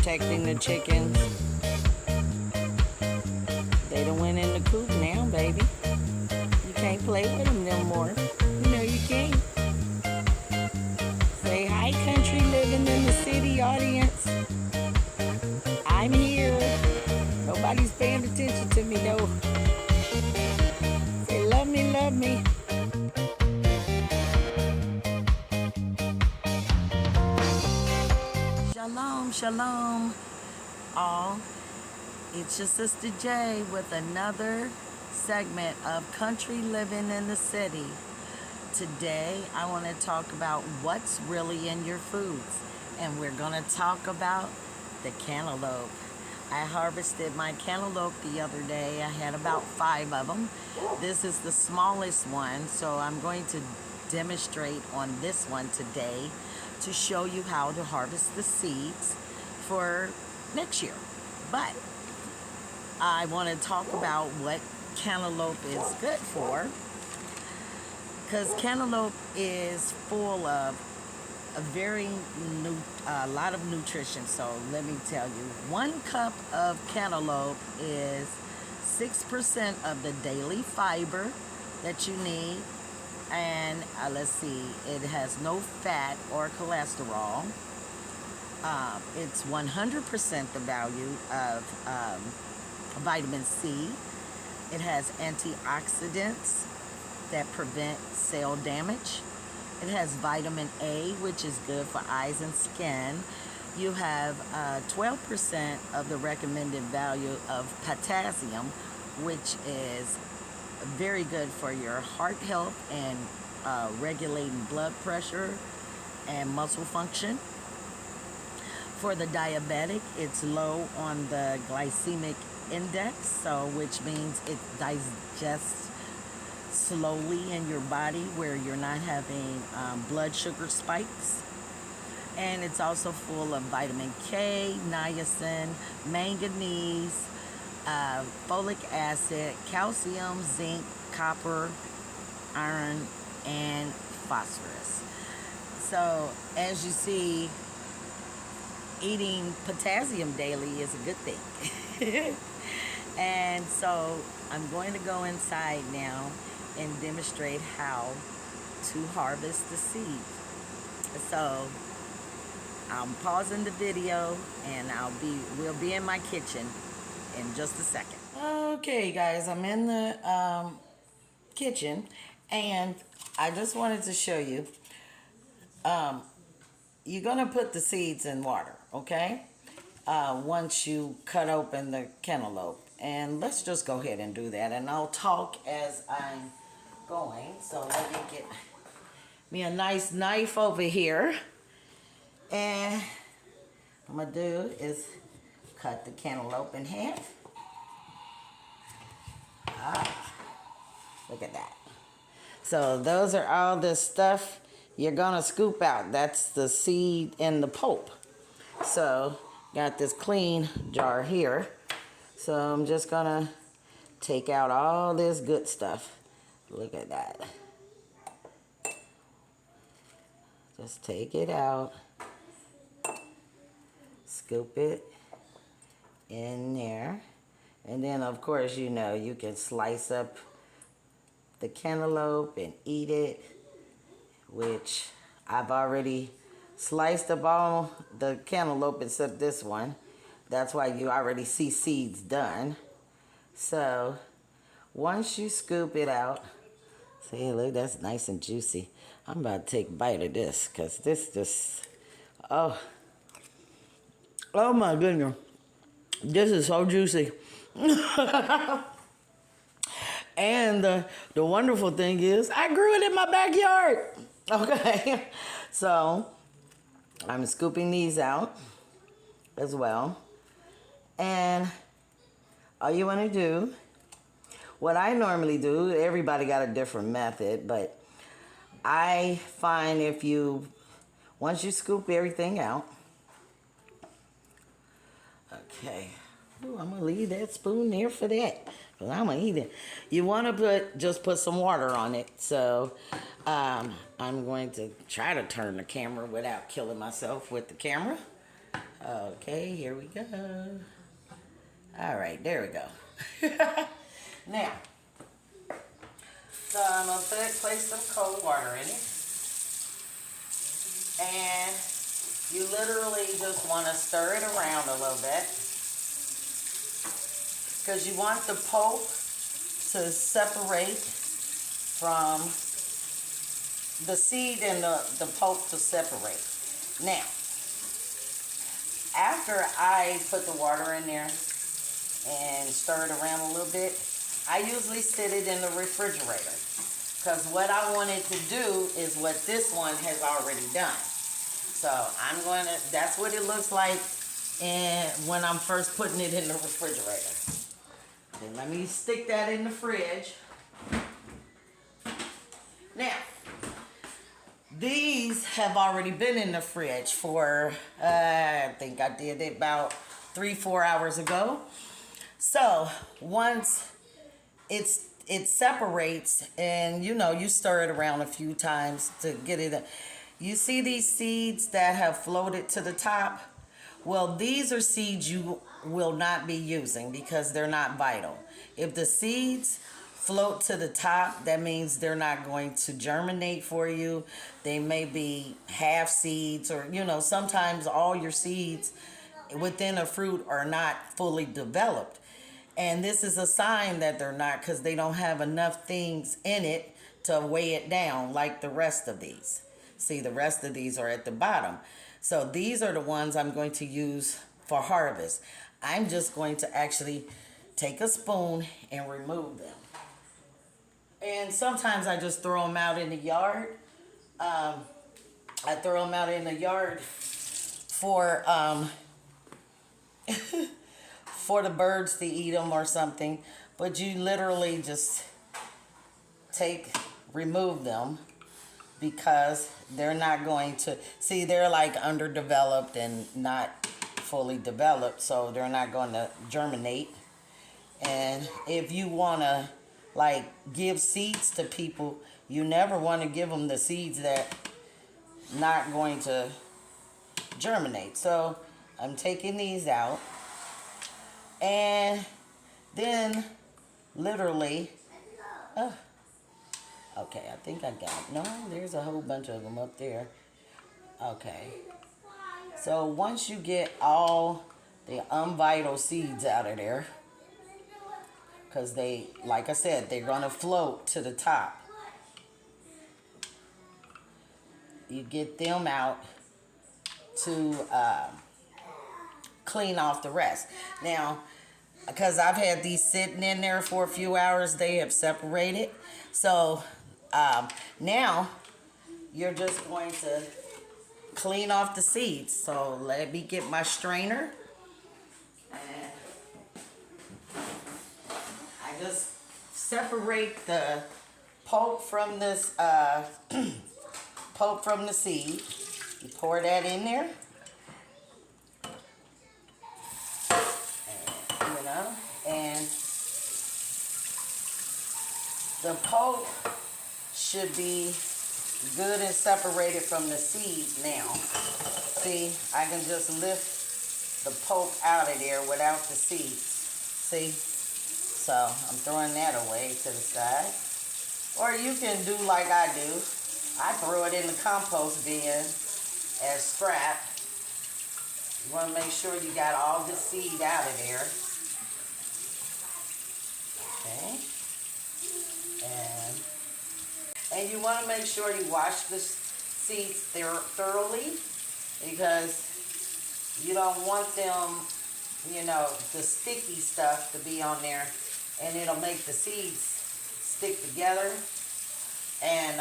protecting the chickens. They done went in the coop now, baby. You can't play with them no more. You know you can't. Say hi, country living in the city audience. I'm here. Nobody's paying attention to me, though. Say love me, love me. Shalom, shalom, all. It's your sister J with another segment of Country Living in the City. Today, I want to talk about what's really in your foods. And we're going to talk about the cantaloupe. I harvested my cantaloupe the other day. I had about 5 of them. This is the smallest one, so I'm going to demonstrate on this one today to show you how to harvest the seeds for next year. But I want to talk about what cantaloupe is good for, because cantaloupe is full of a lot of nutrition. So let me tell you, 1 cup of cantaloupe is 6% of the daily fiber that you need. And let's see, it has no fat or cholesterol. It's 100% the value of vitamin C. It has antioxidants that prevent cell damage. It has vitamin A, which is good for eyes and skin. You have 12% of the recommended value of potassium, which is very good for your heart health and regulating blood pressure and muscle function. For the diabetic, it's low on the glycemic index, so which means it digests slowly in your body, where you're not having blood sugar spikes. And it's also full of vitamin K, niacin, manganese, folic acid, calcium, zinc, copper, iron, and phosphorus. So as you see, eating potassium daily is a good thing. And so I'm going to go inside now and demonstrate how to harvest the seed. So I'm pausing the video, and we'll be in my kitchen in just a second. Okay, guys, I'm in the kitchen, and I just wanted to show you. You're gonna put the seeds in water, okay? Once you cut open the cantaloupe, and let's just go ahead and do that. And I'll talk as I'm going. So let me get me a nice knife over here, and what I'm gonna do is cut the cantaloupe in half. Look at that. So those are all the stuff you're gonna scoop out. That's the seed and the pulp. So got this clean jar here. So I'm just gonna take out all this good stuff. Look at that. Just take it out. Scoop it in there. And then, of course, you know, you can slice up the cantaloupe and eat it, which I've already sliced up all the cantaloupe except this one. That's why you already see seeds done. So once you scoop it out, see, look, that's nice and juicy. I'm about to take a bite of this, because this just, oh my goodness, this is so juicy. And the wonderful thing is, I grew it in my backyard. Okay, so I'm scooping these out as well. And all you want to do, what I normally do, everybody got a different method, but I find once you scoop everything out, okay, ooh, I'm going to leave that spoon there for that, because I'm going to eat it. You want to just put some water on it. So I'm going to try to turn the camera without killing myself with the camera. Okay, here we go. All right, there we go. Now, so I'm going to place some cold water in it. And you literally just want to stir it around a little bit. Because you want the pulp to separate from the seed and the pulp to separate. Now, after I put the water in there and stir it around a little bit, I usually sit it in the refrigerator. Because what I wanted to do is what this one has already done. So I'm going to, that's what it looks like when I'm first putting it in the refrigerator. Then let me stick that in the fridge. Now, these have already been in the fridge for, I think I did it about 3-4 hours ago. So once it separates, and you stir it around a few times to get it. You see these seeds that have floated to the top? Well, these are seeds you will not be using because they're not vital. If the seeds float to the top, that means they're not going to germinate for you. They may be half seeds, or sometimes all your seeds within a fruit are not fully developed. And this is a sign that they're not, because they don't have enough things in it to weigh it down like the rest of these. See, the rest of these are at the bottom. So these are the ones I'm going to use for harvest. I'm just going to actually take a spoon and remove them. And sometimes I just throw them out in the yard. I throw them out in the yard for for the birds to eat them or something. But you literally just remove them, because they're not going to, see, they're like underdeveloped and not fully developed, so they're not going to germinate. And if you want to give seeds to people, you never want to give them the seeds that not going to germinate. So I'm taking these out, and then literally okay, I think I got it. No, there's a whole bunch of them up there. Okay. So once you get all the unvital seeds out of there, because they, like I said, they're going to float to the top. You get them out to clean off the rest. Now, because I've had these sitting in there for a few hours, they have separated. So now you're just going to clean off the seeds. So let me get my strainer. And I just separate the pulp from this pulp from the seed. You pour that in there. And the pulp should be good and separated from the seeds now. See, I can just lift the pulp out of there without the seeds. See? So I'm throwing that away to the side. Or you can do like I do. I throw it in the compost bin as scrap. You want to make sure you got all the seed out of there. Okay. And you want to make sure you wash the seeds thoroughly, because you don't want them, the sticky stuff to be on there, and it'll make the seeds stick together, and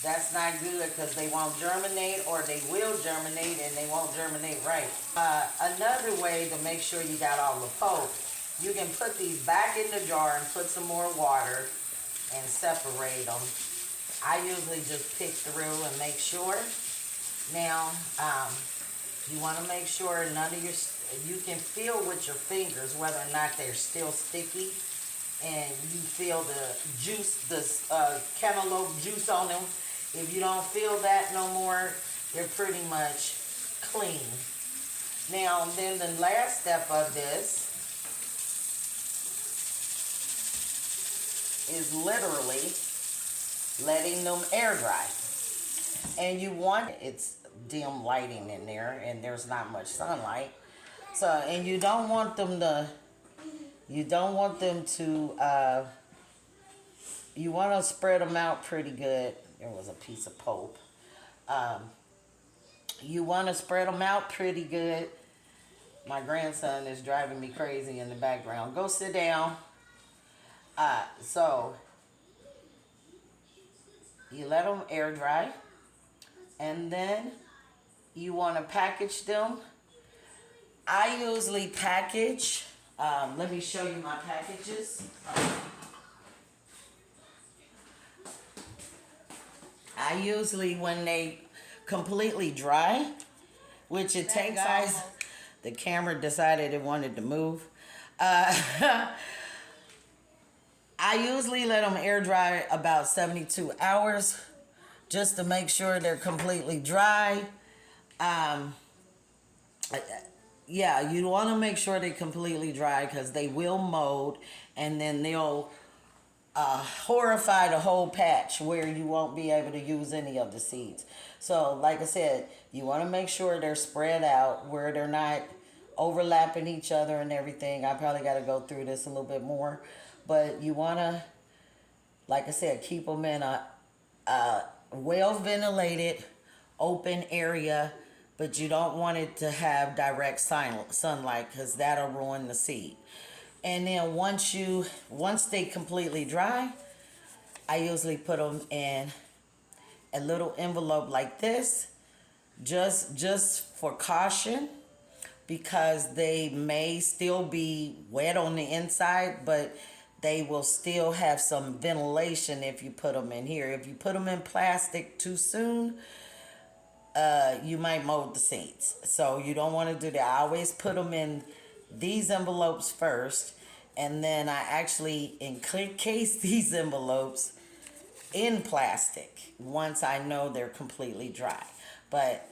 that's not good, because they won't germinate, or they will germinate and they won't germinate right. Another way to make sure you got all the pulp, you can put these back in the jar and put some more water and separate them. I usually just pick through and make sure. Now, you want to make sure none of you can feel with your fingers whether or not they're still sticky, and you feel the juice, the cantaloupe juice on them. If you don't feel that no more, they're pretty much clean. Now, then the last step of this is literally letting them air dry. And you want, it's dim lighting in there and there's not much sunlight. So, and you don't want them to, you want to spread them out pretty good. There was a piece of pulp. You want to spread them out pretty good. My grandson is driving me crazy in the background. Go sit down. So you let them air dry, and then you want to package them. I usually package, let me show you my packages. I usually, when they completely dry, which it takes, the camera decided it wanted to move. I usually let them air dry about 72 hours just to make sure they're completely dry. Yeah, you want to make sure they're completely dry because they will mold and then they'll horrify the whole patch where you won't be able to use any of the seeds. So like I said, you want to make sure they're spread out where they're not overlapping each other and everything. I probably got to go through this a little bit more, but you want to, like I said, keep them in a well ventilated open area, but you don't want it to have direct sunlight because that'll ruin the seed. And then once they completely dry, I usually put them in a little envelope like this, just for caution, because they may still be wet on the inside, but they will still have some ventilation if you put them in here. If you put them in plastic too soon, you might mold the seeds. So you don't want to do that. I always put them in these envelopes first, and then I actually encase these envelopes in plastic once I know they're completely dry. But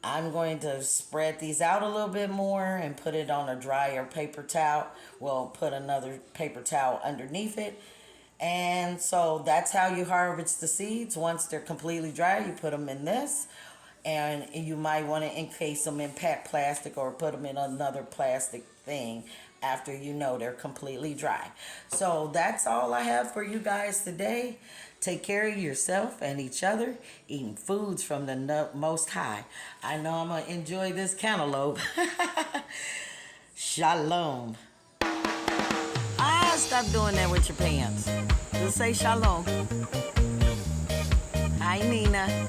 I'm going to spread these out a little bit more and put it on a drier paper towel. We'll put another paper towel underneath it. And so that's how you harvest the seeds. Once they're completely dry, you put them in this. And you might want to encase them in plastic or put them in another plastic thing after you know they're completely dry. So that's all I have for you guys today. Take care of yourself and each other, eating foods from the Most High. I know I'm going to enjoy this cantaloupe. Shalom. Stop doing that with your pants. Just say shalom. Hi, Nina.